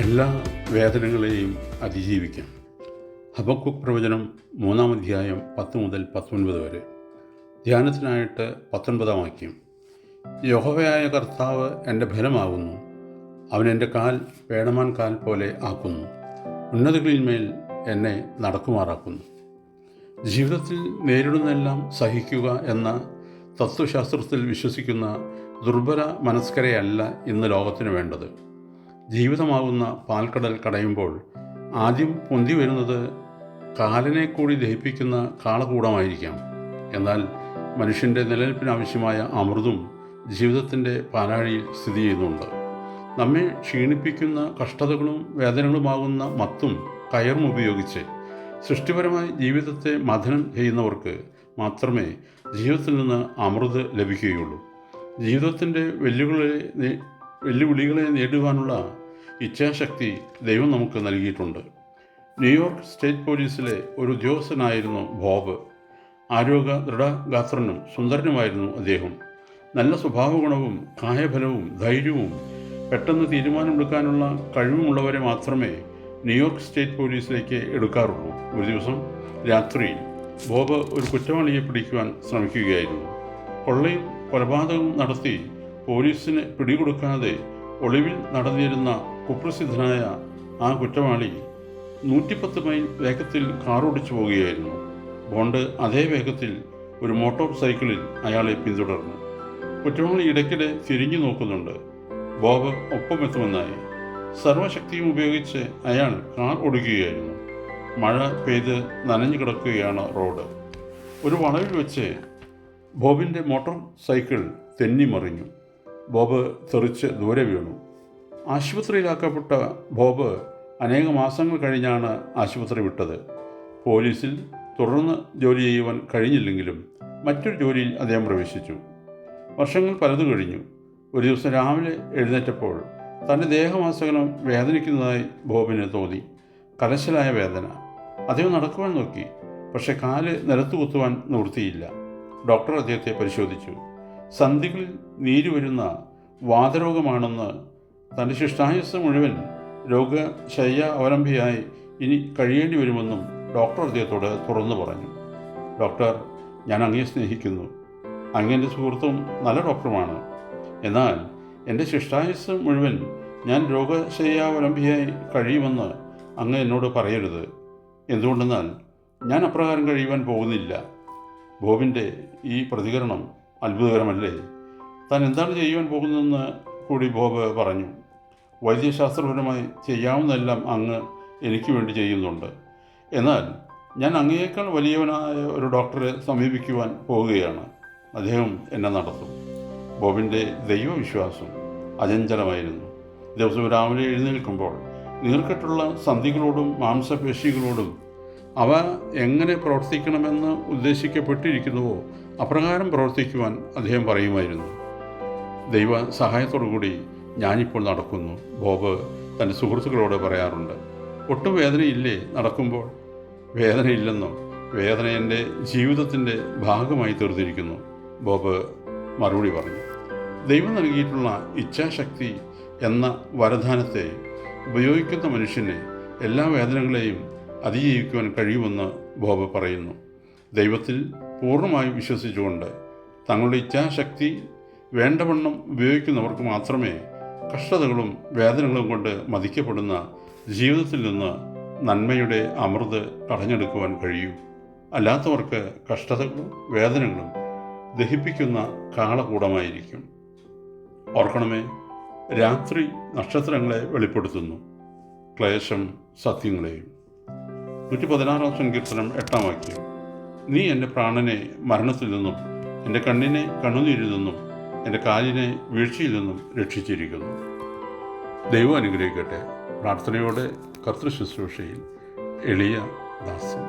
എല്ലാ വേദനകളെയും അതിജീവിക്കാം. ഹബക്കൂക്ക് പ്രവചനം 3-ാം അധ്യായം 10 മുതൽ 19 വരെ. ധ്യാനത്തിനായിട്ട് 19-ാം വാക്യം. യഹോവയായ കർത്താവ് എൻ്റെ ബലമാകുന്നു. അവൻ എൻ്റെ കാൽ പേടമാൻ കാൽ പോലെ ആക്കുന്നു. ഉന്നതകളിന്മേൽ എന്നെ നടക്കുമാറാക്കുന്നു. ജീവിതത്തിൽ നേരിടുന്നതെല്ലാം സഹിക്കുക എന്ന തത്വശാസ്ത്രത്തിൽ വിശ്വസിക്കുന്ന ദുർബല മനസ്കരെയല്ല ഇന്ന് ലോകത്തിന് വേണ്ടത്. ജീവിതമാകുന്ന പാൽക്കടൽ കടയുമ്പോൾ ആദ്യം പൊന്തി വരുന്നത് കാലിനെ കൂടി ദഹിപ്പിക്കുന്ന കാളകൂടമായിരിക്കാം. എന്നാൽ മനുഷ്യൻ്റെ നിലനിൽപ്പിനാവശ്യമായ അമൃതും ജീവിതത്തിൻ്റെ പാലാഴിയിൽ സ്ഥിതി ചെയ്യുന്നുണ്ട്. നമ്മെ ക്ഷീണിപ്പിക്കുന്ന കഷ്ടതകളും വേദനകളുമാകുന്ന മത്തും കയറും ഉപയോഗിച്ച് സൃഷ്ടിപരമായി ജീവിതത്തെ മഥനം ചെയ്യുന്നവർക്ക് മാത്രമേ ജീവിതത്തിൽ നിന്ന് അമൃത് ലഭിക്കുകയുള്ളൂ. ജീവിതത്തിൻ്റെ വെല്ലുവിളികളെ നേടുവാനുള്ള ഇച്ഛാശക്തി ദൈവം നമുക്ക് നൽകിയിട്ടുണ്ട്. ന്യൂയോർക്ക് സ്റ്റേറ്റ് പോലീസിലെ ഒരു ഉദ്യോഗസ്ഥനായിരുന്നു ബോബ്. ആരോഗ്യ ദൃഢഗാത്രനും സുന്ദരനുമായിരുന്നു അദ്ദേഹം. നല്ല സ്വഭാവഗുണവും കായബലവും ധൈര്യവും പെട്ടെന്ന് തീരുമാനമെടുക്കാനുള്ള കഴിവുമുള്ളവരെ മാത്രമേ ന്യൂയോർക്ക് സ്റ്റേറ്റ് പോലീസിലേക്ക് എടുക്കാറുള്ളൂ. ഒരു ദിവസം രാത്രിയിൽ ബോബ് ഒരു കുറ്റവാളിയെ പിടിക്കുവാൻ ശ്രമിക്കുകയായിരുന്നു. കൊള്ളയും കൊലപാതകവും നടത്തി പോലീസിന് പിടികൊടുക്കാതെ ഒളിവിൽ നടന്നിരുന്ന കുപ്രസിദ്ധനായ ആ കുറ്റവാളി 110 മൈൽ വേഗത്തിൽ കാറോടിച്ചു പോവുകയായിരുന്നു. ബോണ്ട് അതേ വേഗത്തിൽ ഒരു മോട്ടോർ സൈക്കിളിൽ അയാളെ പിന്തുടർന്നു. കുറ്റവാളി ഇടയ്ക്കിടെ തിരിഞ്ഞു നോക്കുന്നുണ്ട്. ബോബ് ഒപ്പമെത്തുമെന്നായി. സർവശക്തിയും ഉപയോഗിച്ച് അയാൾ കാർ ഓടിക്കുകയായിരുന്നു. മഴ പെയ്ത് നനഞ്ഞു കിടക്കുകയാണ് റോഡ്. ഒരു വളവിൽ വെച്ച് ബോബിൻ്റെ മോട്ടോർ സൈക്കിൾ തെന്നിമറിഞ്ഞു. ബോബ് തെറിച്ച് ദൂരെ വീണു. ആശുപത്രിയിലാക്കപ്പെട്ട ബോബ് അനേക മാസങ്ങൾ കഴിഞ്ഞാണ് ആശുപത്രി വിട്ടത്. പോലീസിൽ തുടർന്ന് ജോലി ചെയ്യുവാൻ കഴിഞ്ഞില്ലെങ്കിലും മറ്റൊരു ജോലിയിൽ അദ്ദേഹം പ്രവേശിച്ചു. വർഷങ്ങൾ പലതു കഴിഞ്ഞു. ഒരു ദിവസം രാവിലെ എഴുന്നേറ്റപ്പോൾ തൻ്റെ ദേഹമാസകലം വേദനിക്കുന്നതായി ബോബിന് തോന്നി. കലശലായ വേദന. അദ്ദേഹം നടക്കുവാൻ നോക്കി. പക്ഷെ കാല് നിലത്തു കുത്തുവാൻ നിവൃത്തിയില്ല. ഡോക്ടർ അദ്ദേഹത്തെ പരിശോധിച്ചു. സന്ധികളിൽ നീര് വരുന്ന വാതരോഗമാണെന്ന്, തൻ്റെ ശിഷ്ടായുസ് മുഴുവൻ രോഗശയ്യ അവലംബിയായി ഇനി കഴിയേണ്ടി വരുമെന്നും ഡോക്ടർ അദ്ദേഹത്തോട് തുറന്നു പറഞ്ഞു. ഡോക്ടർ, ഞാൻ അങ്ങയെ സ്നേഹിക്കുന്നു. അങ്ങൻ്റെ സുഹൃത്തും നല്ല ഡോക്ടറുമാണ്. എന്നാൽ എൻ്റെ ശിഷ്ടായുസ് മുഴുവൻ ഞാൻ രോഗശയ്യാവലംബിയായി കഴിയുമെന്ന് അങ്ങ് എന്നോട് പറയരുത്. എന്തുകൊണ്ടെന്നാൽ ഞാൻ അപ്രകാരം കഴിയുവാൻ പോകുന്നില്ല. ബോബിൻ്റെ ഈ പ്രതികരണം അത്ഭുതകരമല്ലേ? താൻ എന്താണ് ചെയ്യുവാൻ പോകുന്നതെന്ന് കൂടി ബോബ് പറഞ്ഞു. വൈദ്യശാസ്ത്രപരമായി ചെയ്യാവുന്നതെല്ലാം അങ്ങ് എനിക്ക് വേണ്ടി ചെയ്യുന്നുണ്ട്. എന്നാൽ ഞാൻ അങ്ങയേക്കാൾ വലിയവനായ ഒരു ഡോക്ടറെ സമീപിക്കുവാൻ പോവുകയാണ്. അദ്ദേഹം എന്നെ നടത്തും. ബോബിൻ്റെ ദൈവവിശ്വാസം അചഞ്ചലമായിരുന്നു. ദിവസവും രാവിലെ എഴുന്നേൽക്കുമ്പോൾ നീർക്കെട്ടുള്ള സന്ധികളോടും മാംസപേശികളോടും അവ എങ്ങനെ പ്രവർത്തിക്കണമെന്ന് ഉദ്ദേശിക്കപ്പെട്ടിരിക്കുന്നുവോ അപ്രകാരം പ്രവർത്തിക്കുവാൻ അദ്ദേഹം പറയുമായിരുന്നു. ദൈവ സഹായത്തോടുകൂടി ഞാനിപ്പോൾ നടക്കുന്നു, ബോബ് തൻ്റെ സുഹൃത്തുക്കളോട് പറയാറുണ്ട്. ഒട്ടും വേദനയില്ലേ നടക്കുമ്പോൾ? വേദനയില്ലെന്നോ? വേദന എൻ്റെ ജീവിതത്തിൻ്റെ ഭാഗമായി തീർന്നിരിക്കുന്നു, ബോബ് മറുപടി പറഞ്ഞു. ദൈവം നൽകിയിട്ടുള്ള ഇച്ഛാശക്തി എന്ന വരദാനത്തെ ഉപയോഗിക്കുന്ന മനുഷ്യന് എല്ലാ വേദനകളെയും അതിജീവിക്കുവാൻ കഴിയുമെന്ന് ബോബ് പറയുന്നു. ദൈവത്തിൽ പൂർണ്ണമായി വിശ്വസിച്ചുകൊണ്ട് തങ്ങളുടെ ഇച്ഛാശക്തി വേണ്ടവണ്ണം ഉപയോഗിക്കുന്നവർക്ക് മാത്രമേ കഷ്ടതകളും വേദനകളും കൊണ്ട് മതിക്കപ്പെടുന്ന ജീവിതത്തിൽ നിന്ന് നന്മയുടെ അമൃത് കടഞ്ഞെടുക്കുവാൻ കഴിയൂ. അല്ലാത്തവർക്ക് കഷ്ടതകളും വേദനകളും ദഹിപ്പിക്കുന്ന കാളകൂടമായിരിക്കും. ഓർക്കണമേ, രാത്രി നക്ഷത്രങ്ങളെ വെളിപ്പെടുത്തുന്നു, ക്ലേശം സത്യങ്ങളെയും. 116-ാം സങ്കീർത്തനം 8-ാം വാക്യം. നീ എൻ്റെ പ്രാണനെ മരണത്തിൽ നിന്നും എൻ്റെ കണ്ണിനെ കണ്ണുനീരിൽ നിന്നും എൻ്റെ കാലിനെ വീഴ്ചയിൽ നിന്നും രക്ഷിച്ചിരിക്കുന്നു. ദൈവം അനുഗ്രഹിക്കട്ടെ. പ്രാർത്ഥനയോടെ കർത്തൃശുശ്രൂഷയിൽ എളിയ ദാസൻ.